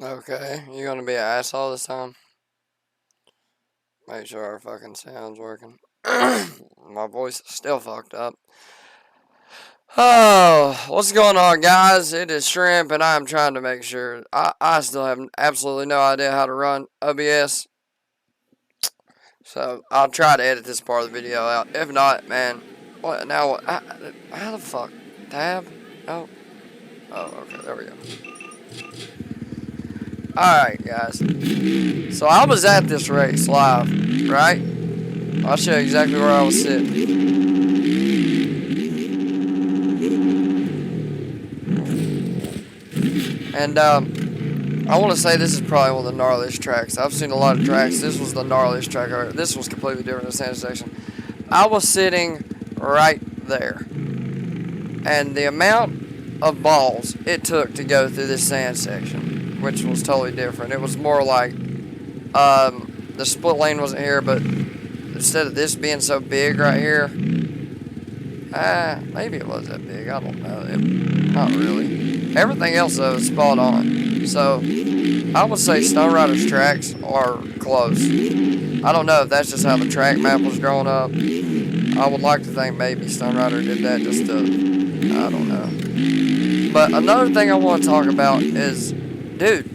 Okay, you gonna be an asshole this time? Make sure our fucking sound's working. My voice is still fucked up. Oh, what's going on, guys? It is Shrimp, and I'm trying to make sure. I still have absolutely no idea how to run OBS, so I'll try to edit this part of the video out. If not, man, what now? How the fuck? Tab? No. Oh, okay, there we go. Alright, guys. So I was at this race live, right? I'll show you exactly where I was sitting. And I want to say this is probably one of the gnarliest tracks. I've seen a lot of tracks. This was the gnarliest track ever. This was completely different than the sand section. I was sitting right there. And the amount of balls it took to go through this sand section, which was totally different. It was more like the split lane wasn't here, but instead of this being so big right here, maybe it was that big. I don't know. Not really. Everything else, though, is spot on. So, I would say Stoneriders tracks are close. I don't know if that's just how the track map was growing up. I would like to think maybe Stonerider did that just to, I don't know. But another thing I want to talk about is, dude,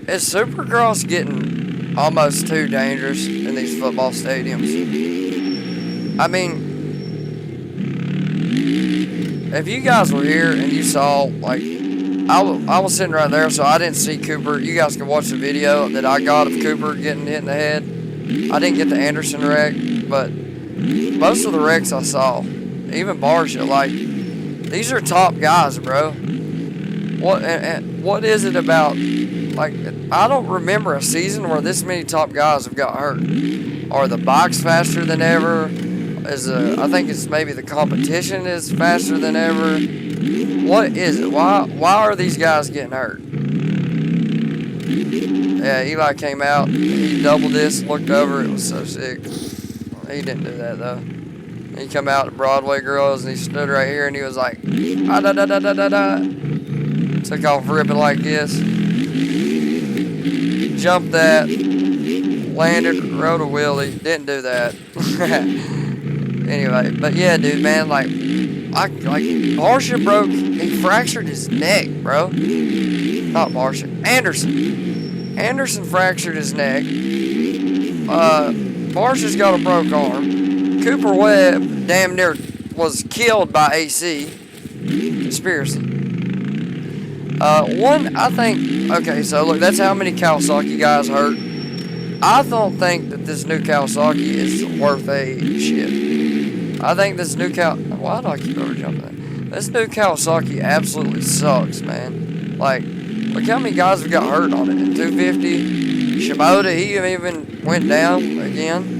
is Supercross getting almost too dangerous in these football stadiums? I mean, if you guys were here and you saw, like, I was sitting right there, so I didn't see Cooper. You guys can watch the video that I got of Cooper getting hit in the head. I didn't get the Anderson wreck, but most of the wrecks I saw, even Barsha, like, these are top guys, bro. What is it about, like, I don't remember a season where this many top guys have got hurt. Are the bikes faster than ever? I think it's maybe the competition is faster than ever. What is it? Why are these guys getting hurt? Yeah, Eli came out. He doubled this, looked over. It was so sick. He didn't do that, though. He come out to Broadway Girls, and he stood right here, and he was like, ah, da, da, da, da, da, da. Took off ripping like this. Jumped that. Landed, rode a wheelie. Didn't do that. Anyway, but yeah, dude, man, like Barsha broke, he fractured his neck, bro. Not Barsha, Anderson fractured his neck. Barsha's got a broke arm. Cooper Webb damn near was killed by AC. Conspiracy. I think, okay, so look, that's how many Kawasaki guys hurt. I don't think that this new Kawasaki is worth a shit. I think this new why do I keep over jumping that? This new Kawasaki absolutely sucks, man. Like, look how many guys have got hurt on it. In 250, Shimoda, he even went down again.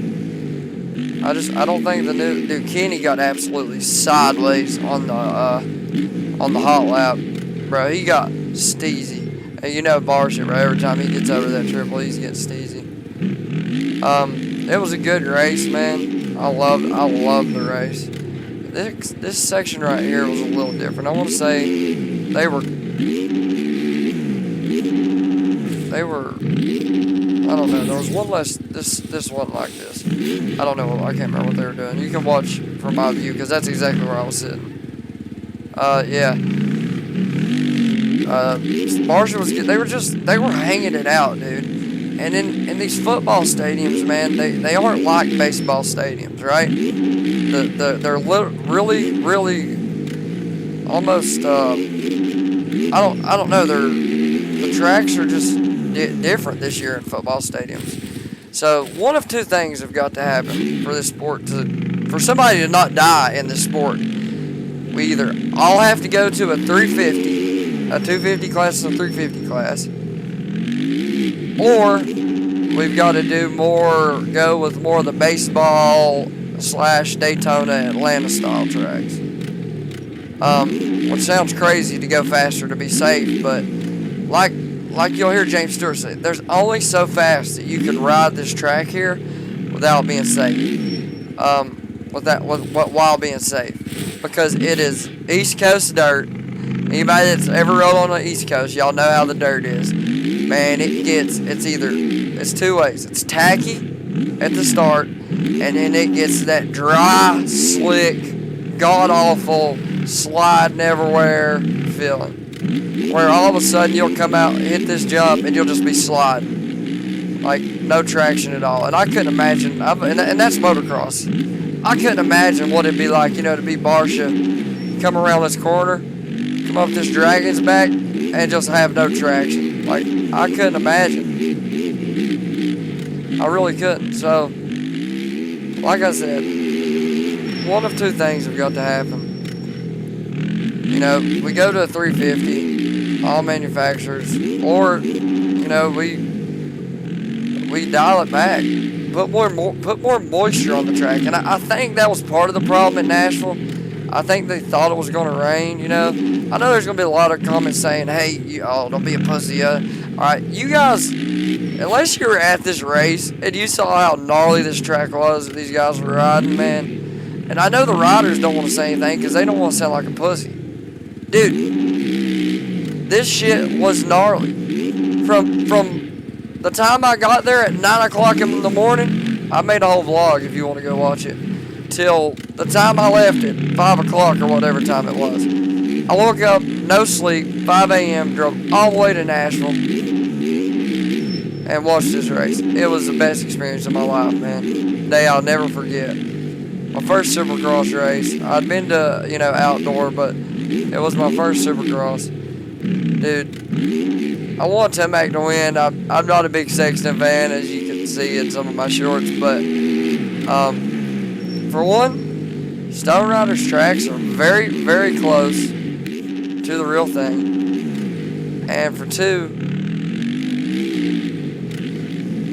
I don't think the new Kenny got absolutely sideways on the hot lap, bro. He got steezy. And you know Barsha, bro. Every time he gets over that triple, he's getting steezy. It was a good race, man. I loved the race. This section right here was a little different. I want to say they were I don't know, there was one less, this wasn't like this. I don't know, I can't remember what they were doing. You can watch from my view, because that's exactly where I was sitting. Yeah. Barsha was, they were hanging it out, dude. And in these football stadiums, man, they aren't like baseball stadiums, right? They're really almost, I don't know, the tracks are just different this year in football stadiums. So one of two things have got to happen for this sport for somebody to not die in this sport. We either all have to go to a 350, a 250 class and a 350 class, or we've got to go with more of the baseball / Daytona Atlanta style tracks. Which sounds crazy to go faster to be safe, but like you'll hear James Stewart say, there's only so fast that you can ride this track here without being safe. While being safe, because it is East Coast dirt. Anybody that's ever rode on the East Coast, y'all know how the dirt is. Man, it's two ways. It's tacky at the start, and then it gets that dry, slick, god-awful, sliding everywhere feeling. Where all of a sudden you'll come out, hit this jump, and you'll just be sliding. Like, no traction at all. And I couldn't imagine, and that's motocross. I couldn't imagine what it'd be like, to be Barsha, come around this corner, come up this dragon's back, and just have no traction. Like, I couldn't imagine. I really couldn't. So, like I said, one of two things have got to happen. We go to a 350, all manufacturers, or, we dial it back. Put more moisture on the track. And I think that was part of the problem in Nashville. I think they thought it was going to rain, I know there's going to be a lot of comments saying, hey, don't be a pussy. All right, you guys, unless you were at this race and you saw how gnarly this track was that these guys were riding, man. And I know the riders don't want to say anything because they don't want to sound like a pussy. Dude, this shit was gnarly. From the time I got there at 9 o'clock in the morning, I made a whole vlog if you want to go watch it, till the time I left at 5 o'clock or whatever time it was. I woke up, no sleep, 5 a.m., drove all the way to Nashville, and watched this race. It was the best experience of my life, man. Day I'll never forget. My first Supercross race. I'd been to, outdoor, but it was my first Supercross. Dude, I want Tomac to win. I'm not a big Sexton fan, as you can see in some of my shorts, but for one, Stoneriders tracks are very, very close to the real thing. And for two,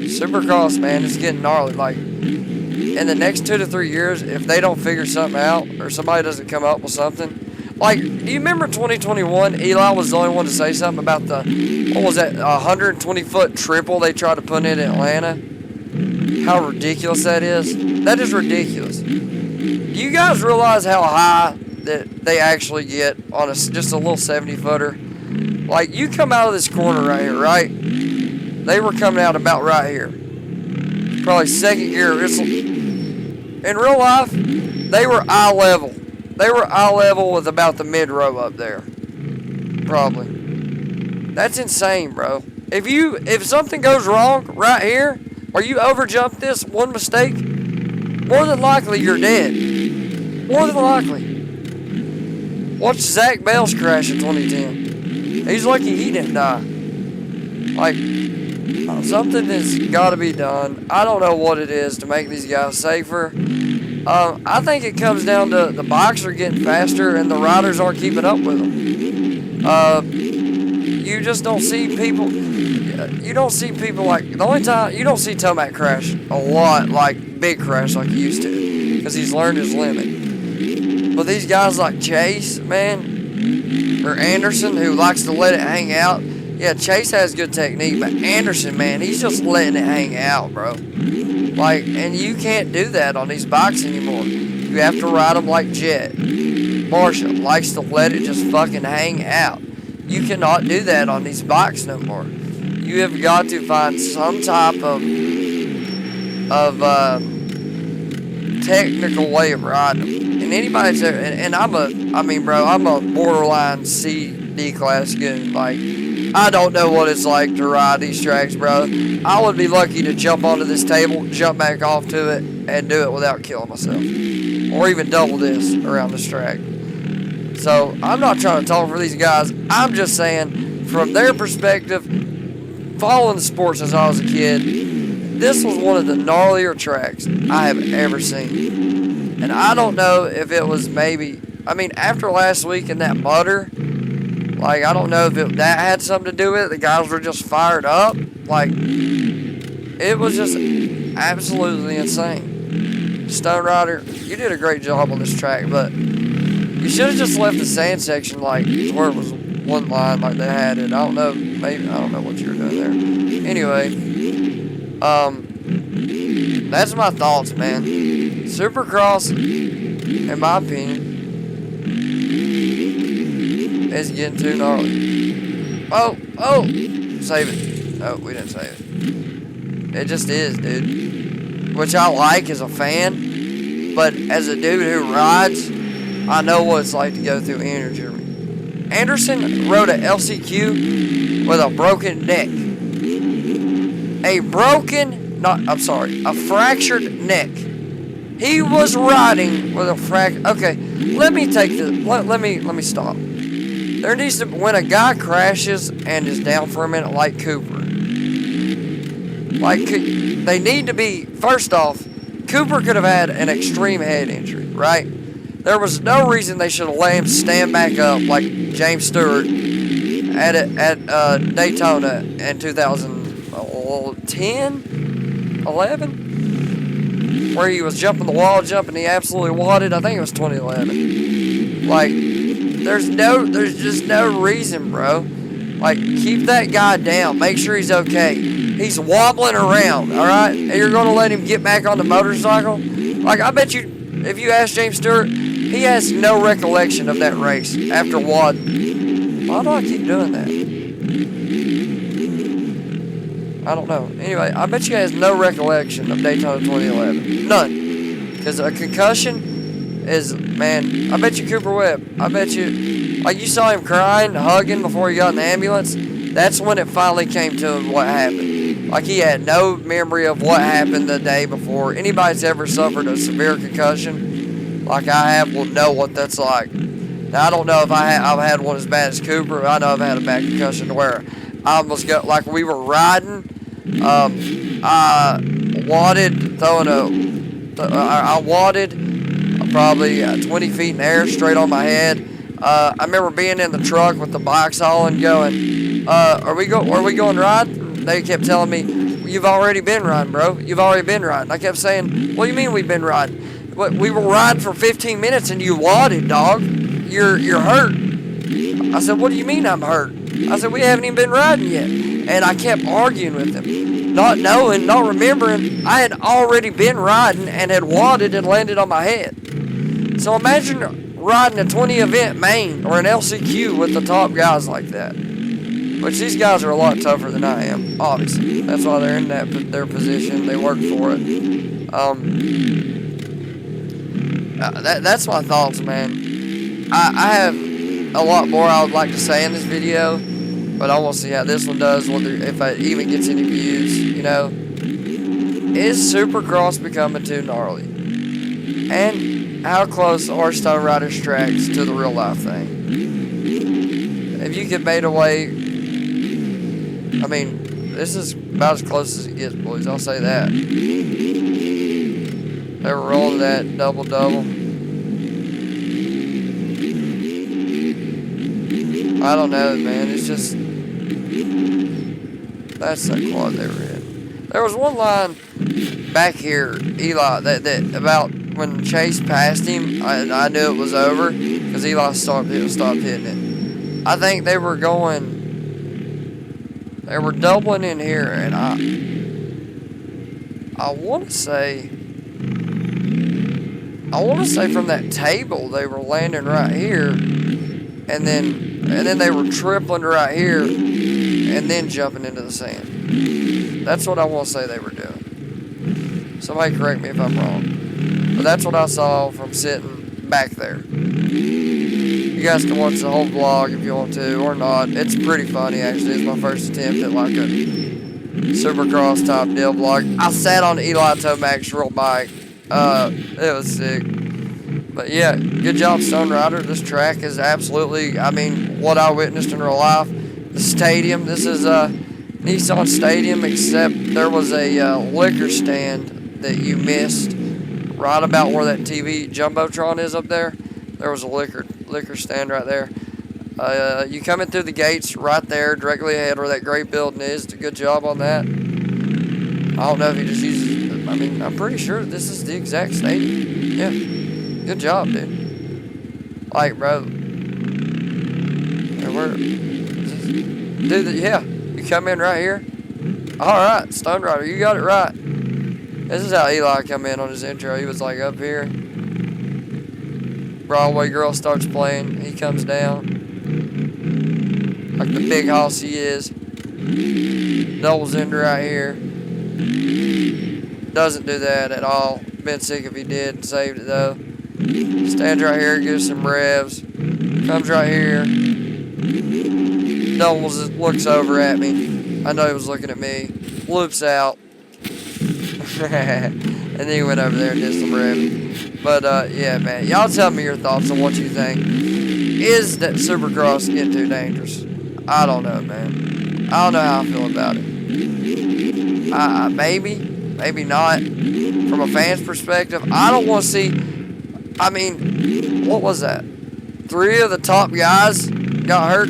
Supercross, man, is getting gnarly. Like, in the next 2 to 3 years, if they don't figure something out, or somebody doesn't come up with something, like, do you remember 2021? Eli was the only one to say something about the, 120-foot triple they tried to put in Atlanta? How ridiculous that is? That is ridiculous. Do you guys realize how high that they actually get on just a little 70-footer? Like, you come out of this corner right here, right? They were coming out about right here. Probably second gear. In real life, they were eye level. They were eye level with about the mid-row up there. Probably. That's insane, bro. If something goes wrong right here, or you overjump this one mistake, more than likely you're dead. More than likely. Watch Zach Bell's crash in 2010. He's lucky he didn't die. Like, something has got to be done. I don't know what it is to make these guys safer. I think it comes down to the bikes are getting faster and the riders aren't keeping up with them. You just don't see people. You don't see people like, the only time you don't see Tomac crash a lot, like big crash like he used to, because he's learned his limit. But these guys like Chase, man, or Anderson, who likes to let it hang out. Yeah, Chase has good technique, but Anderson, man, he's just letting it hang out, bro. Like, and you can't do that on these bikes anymore. You have to ride them like Jet. Marshall likes to let it just fucking hang out. You cannot do that on these bikes no more. You have got to find some type of technical way of riding them. And anybody's there, and I'm a borderline C/D class goon. Like, I don't know what it's like to ride these tracks, bro. I would be lucky to jump onto this table, jump back off to it, and do it without killing myself. Or even double this around this track. So, I'm not trying to talk for these guys. I'm just saying, from their perspective, following the sport since I was a kid, this was one of the gnarlier tracks I have ever seen. And I don't know if it was after last week in that mutter, like, I don't know if that had something to do with it. The guys were just fired up. Like, it was just absolutely insane. Stone Rider, you did a great job on this track, but you should have just left the sand section, like, where it was one line like they had it. I don't know what you were doing there. Anyway, that's my thoughts, man. Supercross, in my opinion, is getting too gnarly. Oh, oh, save it. Oh, we didn't save it. It just is, dude. Which I like as a fan, but as a dude who rides, I know what it's like to go through energy. Anderson rode a LCQ with a broken neck. A fractured neck. He was riding with a Okay, let me take this. Let me stop. There needs to, when a guy crashes and is down for a minute, like Cooper. They need to be. First off, Cooper could have had an extreme head injury, right? There was no reason they should have let him stand back up like James Stewart at Daytona in 2010, 11, where he was jumping the wall, he absolutely wadded. I think it was 2011. Like, there's just no reason, bro. Like, keep that guy down. Make sure he's okay. He's wobbling around, all right? And you're gonna let him get back on the motorcycle? Like, I bet you, if you ask James Stewart, he has no recollection of that race after Wad. Why do I keep doing that? I don't know. Anyway, I bet you he has no recollection of Daytona 2011. None. Because a concussion is, man, I bet you Cooper Webb. I bet you, like you saw him crying, hugging before he got in the ambulance. That's when it finally came to him what happened. Like he had no memory of what happened the day before. Anybody that's ever suffered a severe concussion like I have will know what that's like. Now, I don't know if I've had one as bad as Cooper. I know I've had a bad concussion to where I almost got, like we were riding, I wadded probably 20 feet in the air straight on my head. I remember being in the truck with the bikes hauling going, are we going riding? They kept telling me, you've already been riding, bro. You've already been riding. I kept saying, what do you mean we've been riding? We were riding for 15 minutes and you wadded, dog. You're hurt. I said, what do you mean I'm hurt? I said, we haven't even been riding yet. And I kept arguing with him, not knowing, not remembering, I had already been riding and had wadded and landed on my head. So imagine riding a 20 event main or an LCQ with the top guys like that. Which these guys are a lot tougher than I am, obviously. That's why they're in their position. They work for it. That's my thoughts, man. I have a lot more I would like to say in this video, but I want to see how this one does, if it even gets any views, you know. Is Supercross becoming too gnarly? And how close are Stoneriders tracks to the real life thing? If you could bait away, I mean, this is about as close as it gets, boys, I'll say that. They were rolling that double-double. I don't know, man. It's just, that's the quad they were in. There was one line back here, Eli, that about when Chase passed him, I knew it was over because Eli stopped hitting it. I think they were doubling in here, and I want to say from that table they were landing right here, and then they were tripling right here, and then jumping into the sand. That's what I want to say they were doing. Somebody correct me if I'm wrong. But that's what I saw from sitting back there. You guys can watch the whole vlog if you want to, or not. It's pretty funny, actually. It's my first attempt at like a Supercross type deal vlog. I sat on Eli Tomac's real bike. It was sick. But yeah, good job, Stoneriders. This track is absolutely, I mean, what I witnessed in real life. The stadium, this is Nissan Stadium, except there was a liquor stand that you missed right about where that TV Jumbotron is up there. There was a liquor stand right there. You come in through the gates right there, directly ahead where that great building is. Did a good job on that. I don't know if he just uses, I mean, I'm pretty sure this is the exact stadium. Yeah. Good job, dude. Like, bro. Dude, yeah. You come in right here. Alright, Stonerider, you got it right. This is how Eli come in on his intro. He was like up here. Broadway Girl starts playing. He comes down. like the big hoss he is. Doubles in right here. Doesn't do that at all. Been sick if he did. Saved it though. Stands right here, gives some revs. Comes right here. Doubles, looks over at me. I know he was looking at me. Loops out. And then he went over there and did some revving. But yeah, man. Y'all tell me your thoughts on what you think. Is that Supercross getting too dangerous? I don't know, man. I don't know how I feel about it. Maybe not. From a fan's perspective, I don't want to see. I mean, what was that? 3 of the top guys got hurt.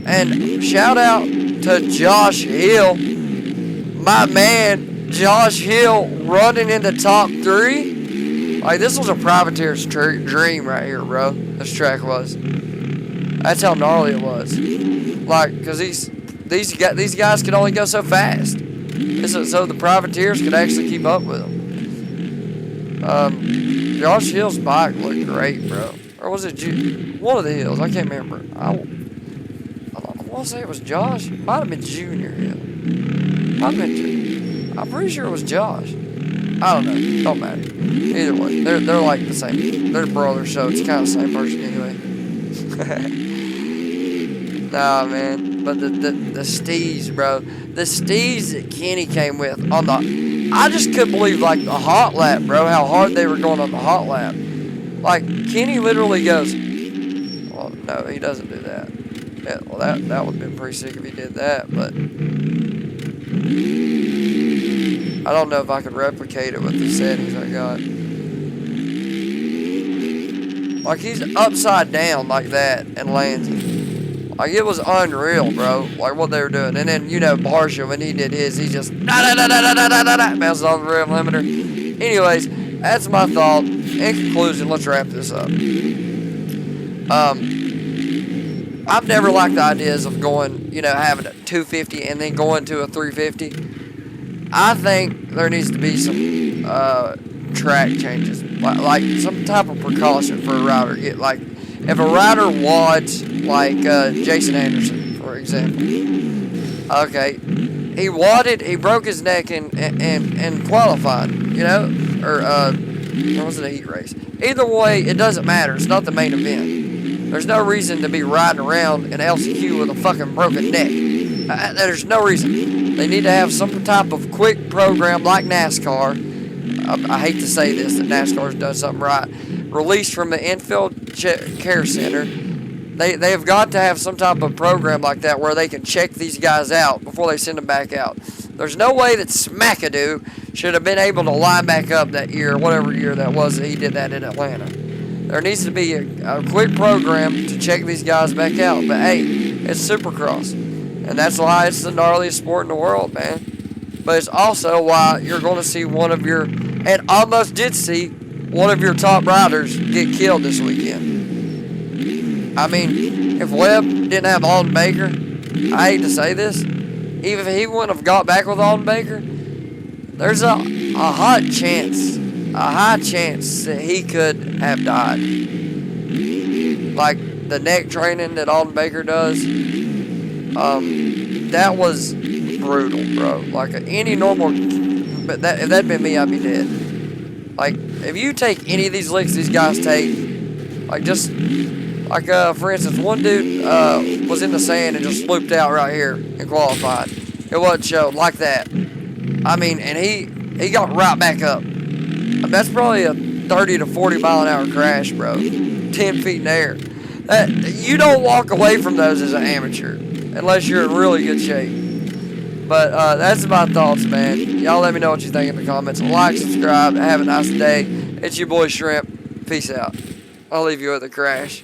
And shout out to Josh Hill, my man, Josh Hill, running in the top 3. Like, this was a privateer's dream right here, bro. This track was. That's how gnarly it was. Like, because these guys can only go so fast. So the privateers could actually keep up with them. Josh Hill's bike looked great, bro. Or was it one of the Hills? I can't remember. I want to say it was Josh. Might have been Junior Hill. I'm pretty sure it was Josh. I don't know. Don't matter. Either way, they're like the same. They're brothers, so it's kind of the same person anyway. Nah, man. But the steez, bro. The steez that Kenny came with on the... I just couldn't believe, like, the hot lap, bro. How hard they were going on the hot lap. Like, Kenny literally goes... Well, no, he doesn't do that. Yeah, well, that would have been pretty sick if he did that, but... I don't know if I could replicate it with the settings I got. Like, he's upside down like that and lands it. Like, it was unreal, bro. Like, what they were doing. And then, you know, Barsha, when he did his, he just... bounces off the rev limiter. Anyways, that's my thought. In conclusion, let's wrap this up. I've never liked the ideas of going, you know, having a 250 and then going to a 350. I think there needs to be some track changes. Like some type of precaution for a rider. Like, if a rider wads, like Jason Anderson, for example. Okay, he wadded, he broke his neck in qualifying, you know, or was it a heat race? Either way, it doesn't matter. It's not the main event. There's no reason to be riding around in LCQ with a fucking broken neck. There's no reason. They need to have some type of quick program like NASCAR. I hate to say this, that NASCAR's done something right. Released from the infield care center. They have got to have some type of program like that where they can check these guys out before they send them back out. There's no way that Smackadoo should have been able to line back up that year, whatever year that was that he did that in Atlanta. There needs to be a quick program to check these guys back out. But hey, it's Supercross. And that's why it's the gnarliest sport in the world, man. But it's also why you're going to see one of your, and almost did see one of your top riders get killed this weekend. I mean, if Webb didn't have Alden Baker, I hate to say this, even if he wouldn't have got back with Alden Baker, there's a high chance that he could have died. Like the neck training that Alden Baker does, that was brutal, bro. Like any normal, but if that'd been me, I'd be dead. Like if you take any of these licks these guys take, like just like for instance, one dude was in the sand and just looped out right here and qualified. It wasn't showed like that. I mean, and he got right back up. That's probably a 30 to 40 mile an hour crash, bro. 10 feet in the air. You don't walk away from those as an amateur unless you're in really good shape. But that's my thoughts, man. Y'all let me know what you think in the comments. Like, subscribe, have a nice day. It's your boy Shrimp. Peace out. I'll leave you with a crash.